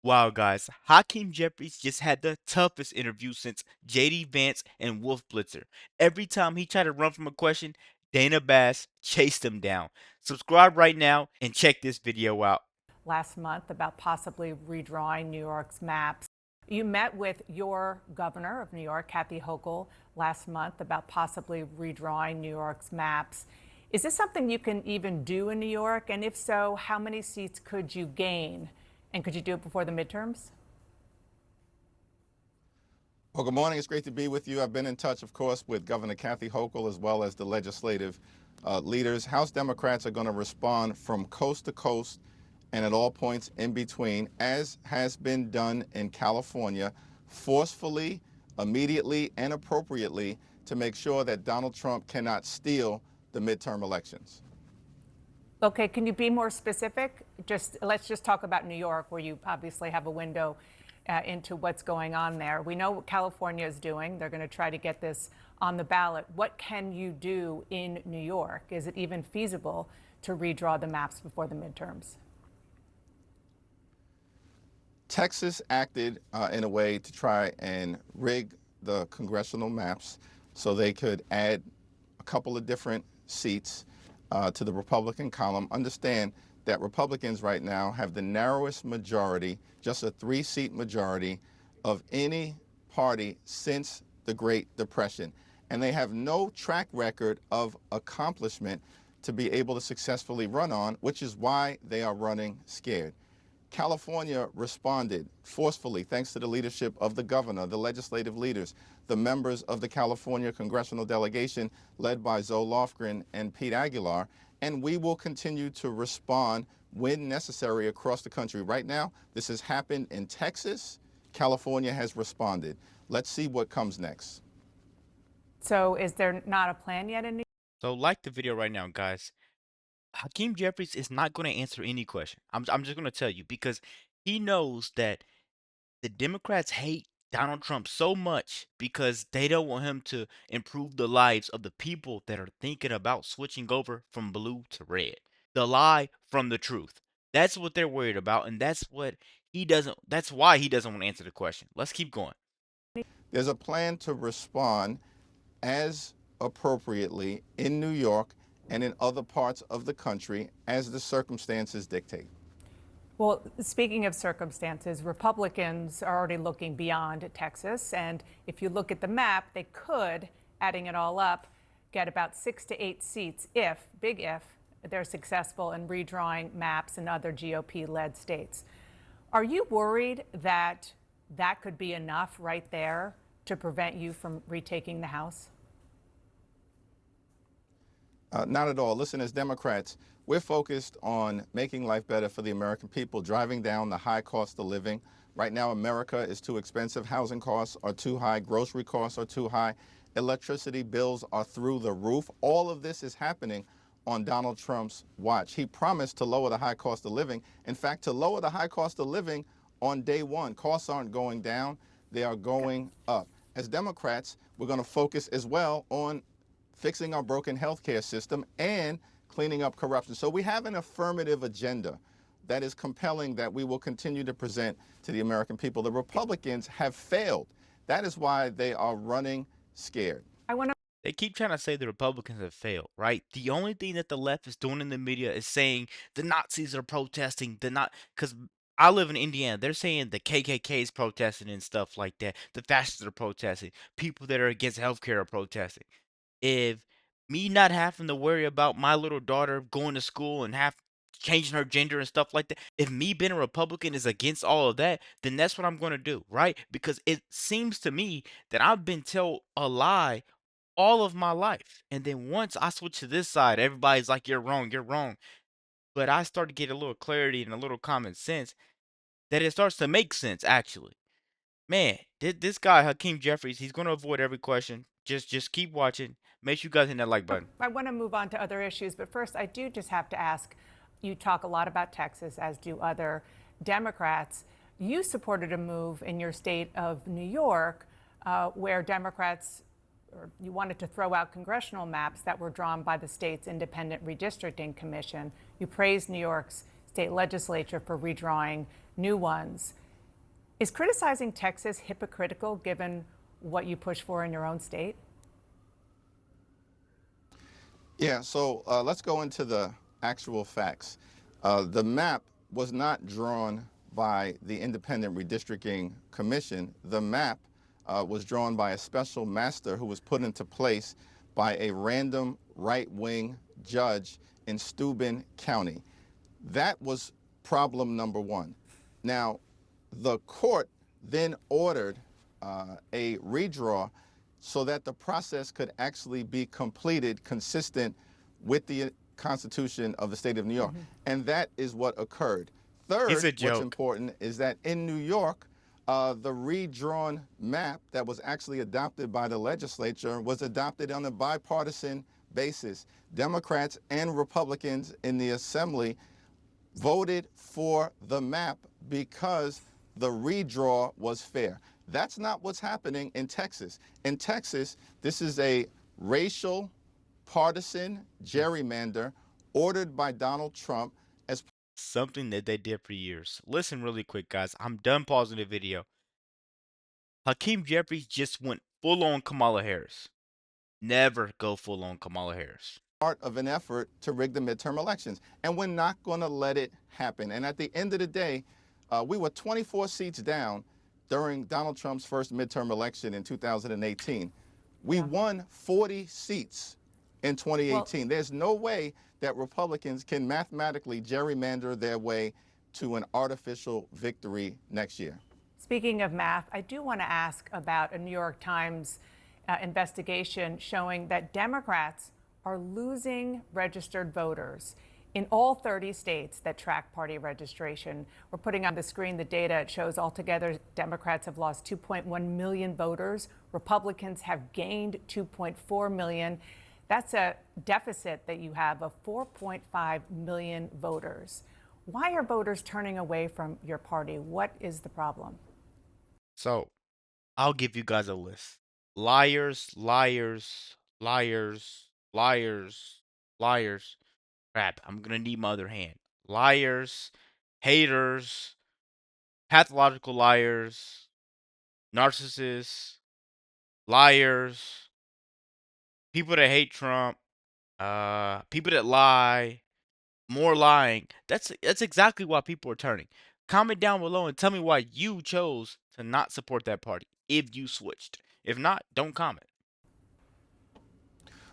Wow, guys, Hakeem Jeffries just had the toughest interview since JD Vance and Wolf Blitzer. Every time he tried to run from a question, Dana Bass chased him down. Subscribe right now and check this video out. Last month about possibly redrawing New York's maps. You met with your governor of New York, Kathy Hochul, last month about possibly redrawing New York's maps. Is this something you can even do in New York? And if so, how many seats could you gain? And could you do it before the midterms? Well, good morning. It's great to be with you. I've been in touch, of course, with Governor Kathy Hochul as well as the legislative leaders. House Democrats are going to respond from coast to coast and at all points in between, as has been done in California, forcefully, immediately, and appropriately to make sure that Donald Trump cannot steal the midterm elections. Okay, can you be more specific? Let's just talk about New York, where you obviously have a window into what's going on there. We know what California is doing. They're going to try to get this on the ballot. What can you do in New York? Is it even feasible to redraw the maps before the midterms? Texas acted in a way to try and rig the congressional maps so they could add a couple of different seats to the Republican column. Understand that Republicans right now have the narrowest majority, just a 3-seat majority of any party since the Great Depression. And they have no track record of accomplishment to be able to successfully run on, which is why they are running scared. California responded forcefully thanks to the leadership of the governor, the legislative leaders, the members of the California congressional delegation led by Zoe Lofgren and Pete Aguilar, and we will continue to respond when necessary across the country. Right now, this has happened in Texas. California has responded. Let's see what comes next. So is there not a plan yet in New York? So like the video right now, guys. Hakeem Jeffries is not going to answer any question. I'm just going to tell you because he knows that the Democrats hate Donald Trump so much because they don't want him to improve the lives of the people that are thinking about switching over from blue to red. The lie from the truth. That's what they're worried about, and that's why he doesn't want to answer the question. Let's keep going. There's a plan to respond as appropriately in New York and in other parts of the country as the circumstances dictate. Well, speaking of circumstances, Republicans are already looking beyond Texas. And if you look at the map, they could, adding it all up, get about 6 to 8 seats if, big if, they're successful in redrawing maps in other GOP led states. Are you worried that that could be enough right there to prevent you from retaking the House? Not at all. Listen, as Democrats, we're focused on making life better for the American people, driving down the high cost of living. Right now, America is too expensive. Housing costs are too high. Grocery costs are too high. Electricity bills are through the roof. All of this is happening on Donald Trump's watch. He promised to lower the high cost of living. In fact, to lower the high cost of living on day one. Costs aren't going down, they are going up. As Democrats, we're going to focus as well on fixing our broken healthcare system and cleaning up corruption. So we have an affirmative agenda that is compelling that we will continue to present to the American people. The Republicans have failed. That is why they are running scared. I want to. They keep trying to say the Republicans have failed, right? The only thing that the left is doing in the media is saying the Nazis are protesting, because I live in Indiana. They're saying the KKK is protesting and stuff like that. The fascists are protesting. People that are against healthcare are protesting. If me not having to worry about my little daughter going to school and have changing her gender and stuff like that, if me being a Republican is against all of that, then that's what I'm going to do, right? Because it seems to me that I've been told a lie all of my life. And then once I switch to this side, everybody's like, you're wrong, you're wrong. But I start to get a little clarity and a little common sense that it starts to make sense, actually. Man, this guy, Hakeem Jeffries, he's going to avoid every question. Just keep watching. Make sure you guys hit that like button. I want to move on to other issues, but first, I do just have to ask, you talk a lot about Texas, as do other Democrats. You supported a move in your state of New York where Democrats, or you wanted to throw out congressional maps that were drawn by the state's independent redistricting commission. You praised New York's state legislature for redrawing new ones. Is criticizing Texas hypocritical given what you push for in your own state? Yeah, so let's go into the actual facts. The map was not drawn by the Independent Redistricting Commission. The map was drawn by a special master who was put into place by a random right-wing judge in Steuben County. That was problem number one. Now, the court then ordered a redraw so that the process could actually be completed consistent with the Constitution of the state of New York. And that is what occurred. It's Third, a what's joke. important is that in New York, the redrawn map that was actually adopted by the legislature was adopted on a bipartisan basis. Democrats and Republicans in the assembly voted for the map because the redraw was fair. That's not what's happening in Texas. In Texas, this is a racial, partisan gerrymander ordered by Donald Trump as Something that they did for years. Listen really quick, guys. I'm done pausing the video. Hakeem Jeffries just went full on Kamala Harris. Never go full on Kamala Harris. part of an effort to rig the midterm elections. And we're not going to let it happen. And at the end of the day, we were 24 seats down during Donald Trump's first midterm election in 2018. We won 40 seats in Well, 2018. There's no way that Republicans can mathematically gerrymander their way to an artificial victory next year. speaking of math, I do want to ask about a New York Times investigation showing that Democrats are losing registered voters in all 30 states that track party registration. We're putting on the screen the data. It shows altogether Democrats have lost 2.1 million voters. Republicans have gained 2.4 million. That's a deficit that you have of 4.5 million voters. Why are voters turning away from your party? What is the problem? So, I'll give you guys a list. Liars, liars, liars, liars, liars. Crap, I'm gonna need my other hand. Liars, haters, pathological liars, narcissists, liars, people that hate Trump, people that lie, more lying. That's exactly why people are turning. Comment down below and tell me why you chose to not support that party if you switched. If not, don't comment.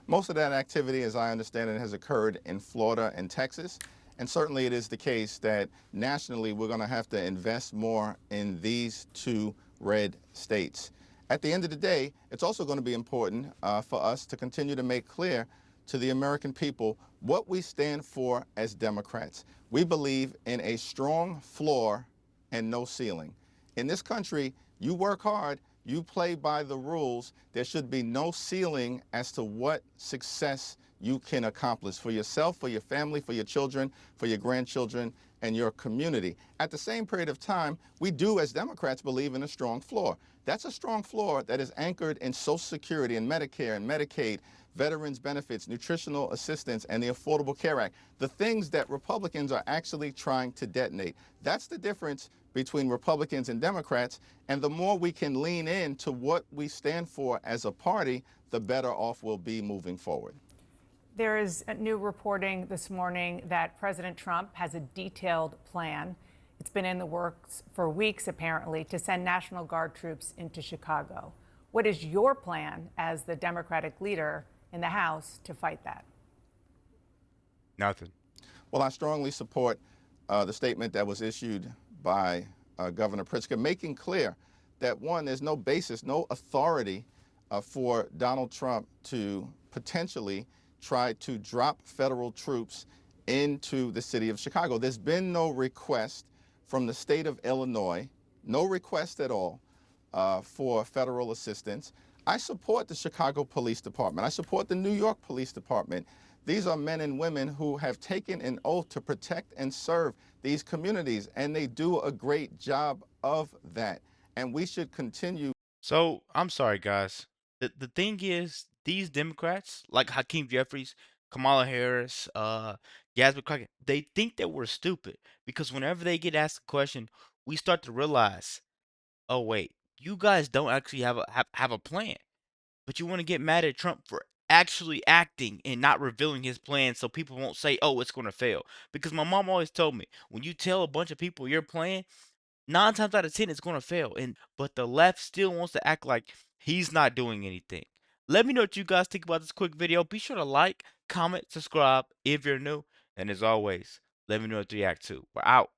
Most of that activity, as I understand it, has occurred in Florida and Texas. And certainly it is the case that nationally we're going to have to invest more in these two red states. At the end of the day, it's also going to be important for us to continue to make clear to the American people what we stand for as Democrats. We believe in a strong floor and no ceiling. In this country, you work hard, you play by the rules. There should be no ceiling as to what success you can accomplish for yourself, for your family, for your children, for your grandchildren, and your community. At the same period of time, we do, as Democrats, believe in a strong floor. That's a strong floor that is anchored in Social Security and Medicare and Medicaid, veterans benefits, nutritional assistance, and the Affordable Care Act, the things that Republicans are actually trying to detonate. That's the difference between Republicans and Democrats, and the more we can lean into what we stand for as a party, the better off we'll be moving forward. There is a new reporting this morning that President Trump has a detailed plan. It's been in the works for weeks, apparently, to send National Guard troops into Chicago. What is your plan as the Democratic leader in the House to fight that? Nothing. Well, I strongly support the statement that was issued by Governor Pritzker, making clear that, one, there's no basis, no authority for Donald Trump to potentially try to drop federal troops into the city of Chicago. There's been no request from the state of Illinois, no request at all for federal assistance. I support the Chicago Police Department. I support the New York Police Department. These are men and women who have taken an oath to protect and serve these communities, and they do a great job of that. And we should continue. So I'm sorry, guys. The thing is, these Democrats, like Hakeem Jeffries, Kamala Harris, Jasmine Crockett, they think that we're stupid because whenever they get asked a question, we start to realize oh wait, you guys don't actually have a plan, but you want to get mad at Trump for actually acting and not revealing his plan so people won't say, "Oh, it's going to fail." Because my mom always told me, when you tell a bunch of people your plan, 9 times out of 10 it's going to fail. And but the left still wants to act like he's not doing anything. Let me know what you guys think about this quick video. Be sure to like, comment, subscribe if you're new, and as always, let me know what you react to. We're out.